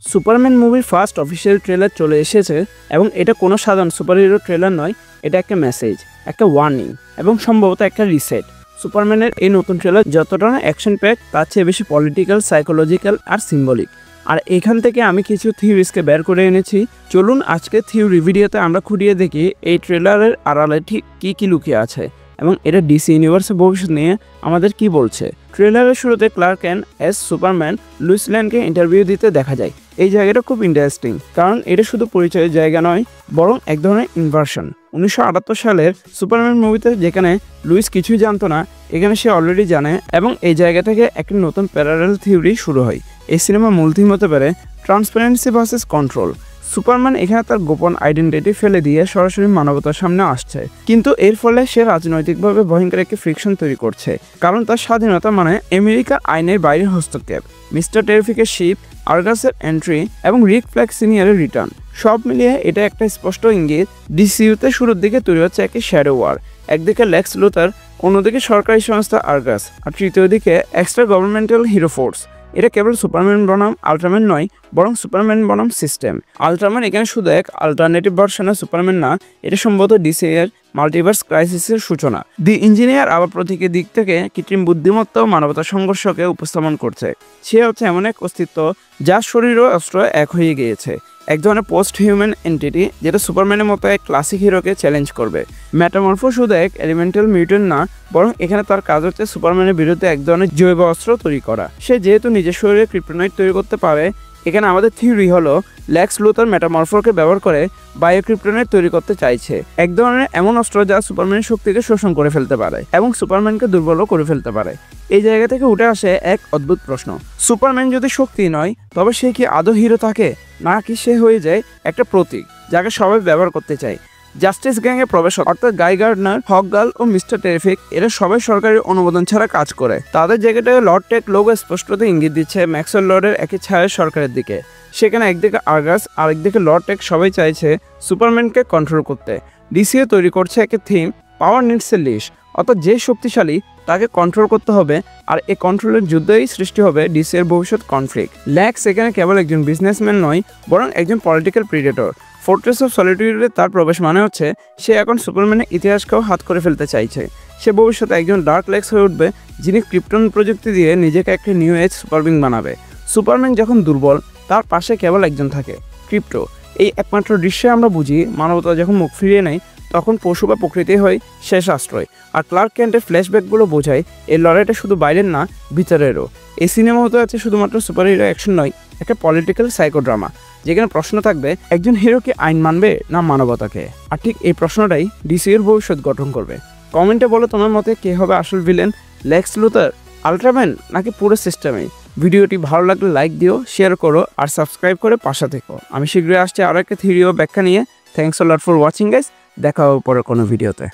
Superman মুভির first official trailer চলে এসেছে এবং এটা কোনো সাধারণ সুপারহিরো ট্রেলার নয়, এটা একটা মেসেজ, একটা ওয়ার্নিং এবং সম্ভবত একটা রিসেট। সুপারম্যানের এই নতুন ট্রেলার যতটা না অ্যাকশন প্যাক তার চেয়ে বেশি পলিটিক্যাল, সাইকোলজিক্যাল আর সিম্বলিক। আর এখান থেকে আমি কিছু থিওরিজকে বের করে এনেছি। চলুন আজকে থিওরি ভিডিওতে আমরা খুঁটিয়ে দেখি এই ট্রেলারের আড়ালে ঠিক কী লুকিয়ে আছে এবং এটা ডিসি ইউনিভার্সের ভবিষ্যৎ নিয়ে আমাদের কি বলছে। ট্রেলারের শুরুতে Clark Kent as Superman Lois লেনকে ইন্টারভিউ দিতে দেখা যায়। এই জায়গাটা খুব ইন্টারেস্টিং, কারণ এটা শুধু পরিচয়ের জায়গা নয়, বরং এক ধরনের ইনভার্সন। 1978 সালের সুপারম্যান মুভিতে যেখানে লুইস কিছুই জানতো না, এখানে সে অলরেডি জানে এবং এই জায়গা থেকে একটি নতুন প্যারালাল থিওরি শুরু হয়। এই সিনেমার মূল থিম হতে পারে ট্রান্সপারেন্সি ভার্সেস কন্ট্রোল। সুপারম্যান এখানে তার গোপন আইডেন্টিটি ফেলে দিয়ে সরাসরি মানবতার সামনে আসছে, কিন্তু এর ফলে সে রাজনৈতিকভাবে ভয়ঙ্কর একটি ফ্রিকশন তৈরি করছে, কারণ তার স্বাধীনতা মানে আমেরিকার আইনের বাইরের হস্তক্ষেপ। মিস্টার টেরিফিকের শিপ, আর্গাসের এন্ট্রি এবং রিক ফ্ল্যাগ সিনিয়রের রিটার্ন, সব মিলিয়ে এটা একটা স্পষ্ট ইঙ্গিত ডিসিইউতে শুরুর দিকে তৈরি হচ্ছে একটি শ্যাডো ওয়ার। একদিকে লেক্স লুথার, অন্যদিকে সরকারি সংস্থা আর্গাস, আর তৃতীয় দিকে এক্সট্রা গভর্নমেন্টাল হিরো ফোর্স। এটা কেবল সুপারম্যান বনাম আল্ট্রাম্যান নয়, বরং সুপারম্যান বনাম সিস্টেম। আল্ট্রাম্যান এখানে শুধু এক আল্টারনেটিভ ভার্সনের সুপারম্যান না, এটা সম্ভবত ডিসি এর মাল্টিভার্স ক্রাইসিসের সূচনা। দি ইঞ্জিনিয়ার আবার প্রতীকের দিক থেকে কৃত্রিম বুদ্ধিমত্তা ও মানবতার সংঘর্ষকে উপস্থাপন করছে। সে হচ্ছে এমন এক অস্তিত্ব যার শরীর ও অস্ত্র এক হয়ে গিয়েছে, এক ধরনের পোস্ট হিউম্যান এন্টিটি যেটা সুপারম্যানের মতো এক ক্লাসিক হিরোকে চ্যালেঞ্জ করবে। মেটামরফো শুধু এক এলিমেন্টাল মিউটেন্ট না, বরং এখানে তার কাজ হচ্ছে সুপারম্যানের বিরুদ্ধে এক ধরনের জৈব অস্ত্র তৈরি করা। সে যেহেতু নিজের শরীরে ক্রিপ্টোনাইট তৈরি করতে পারে, এখানে আমাদের থিওরি হলো লেক্স লুথার মেটামরফোকে ব্যবহার করে বায়োক্রিপ্টোনাইট তৈরি করতে চাইছে, এক ধরনের এমন অস্ত্র যা সুপারম্যানের শক্তিকে শোষণ করে ফেলতে পারে এবং সুপারম্যানকে দুর্বলও করে ফেলতে পারে। এই জায়গা থেকে উঠে আসে এক অদ্ভুত প্রশ্ন, সুপারম্যান যদি শক্তি নয়, তবে সে কি আদৌ হিরো থাকে, নাকি সে হয়ে যায় একটা প্রতীক যাকে সবাই ব্যবহার করতে চায়? জাস্টিস গ্যাংয়ে প্রবেশ অর্থাৎ গাই গার্ডনার, হকগার্ল ও মিস্টার টেরিফিক, এরা সবাই সরকারি অনুমোদন ছাড়া কাজ করে। তাদের জায়গাটায় লর্ড টেক লোগো স্পষ্টত ইঙ্গিত দিচ্ছে ম্যাক্সওয়েল লর্ডের একই ছায়া সরকারের দিকে। সেখানে একদিকে আর্গাস আর একদিকে লর্ড টেক সবাই চাইছে সুপারম্যানকে কন্ট্রোল করতে। ডিসিও তৈরি করছে একটা থিম, পাওয়ার নিডস এ লিশ, অর্থাৎ যে শক্তিশালী তাকে কন্ট্রোল করতে হবে, আর এই কন্ট্রোলের যুদ্ধই সৃষ্টি হবে ডিসি এর ভবিষ্যৎ কনফ্লিক্ট। ল্যাক্স এখানে কেবল একজন বিজনেসম্যান নয়, বরং একজন পলিটিক্যাল প্রিডেটর। ফোর্ট্রেস অফ সলিটিউডে তার প্রবেশ মানে হচ্ছে সে এখন সুপারম্যানের ইতিহাসকেও হাত করে ফেলতে চাইছে। সে ভবিষ্যতে একজন ডার্ক লেক্স হয়ে উঠবে, যিনি ক্রিপ্টন প্রযুক্তি দিয়ে নিজেকে একটা নিউ এজ সুপারবিং বানাবে। সুপারম্যান যখন দুর্বল, তার পাশে কেবল একজন থাকে, ক্রিপ্টো। এই একমাত্র দৃশ্যে আমরা বুঝি মানবতা যখন মুখ ফিরিয়ে নেয়, তখন পশু বা প্রকৃতি হয় শেষ আশ্রয়। আর ক্লার্ক কেন্টের ফ্ল্যাশব্যাকগুলো বোঝায় এই লড়াইটা শুধু বাইরের না, ভিতরেরও। এই সিনেমা হতে আছে শুধুমাত্র সুপার হিরো অ্যাকশন নয়, একটা পলিটিক্যাল সাইকো ড্রামা, যেখানে প্রশ্ন থাকবে একজন হিরো কি আইন মানবে না মানবতাকে। আর ঠিক এই প্রশ্নটাই ডিসি এর ভবিষ্যৎ গঠন করবে। কমেন্টে বলো তোমার মতে কে হবে আসল ভিলেন, লেক্স লুথার, আল্ট্রাম্যান নাকি পুরো সিস্টেমে। ভিডিওটি ভালো লাগলে লাইক দিও, শেয়ার করো আর সাবস্ক্রাইব করে পাশে থেকো। আমি শীঘ্রই আসছি আরও একটা থিওরি ও ব্যাখ্যা নিয়ে। Thanks a lot for watching guys, দেখা হবে পরে কোনো ভিডিওতে।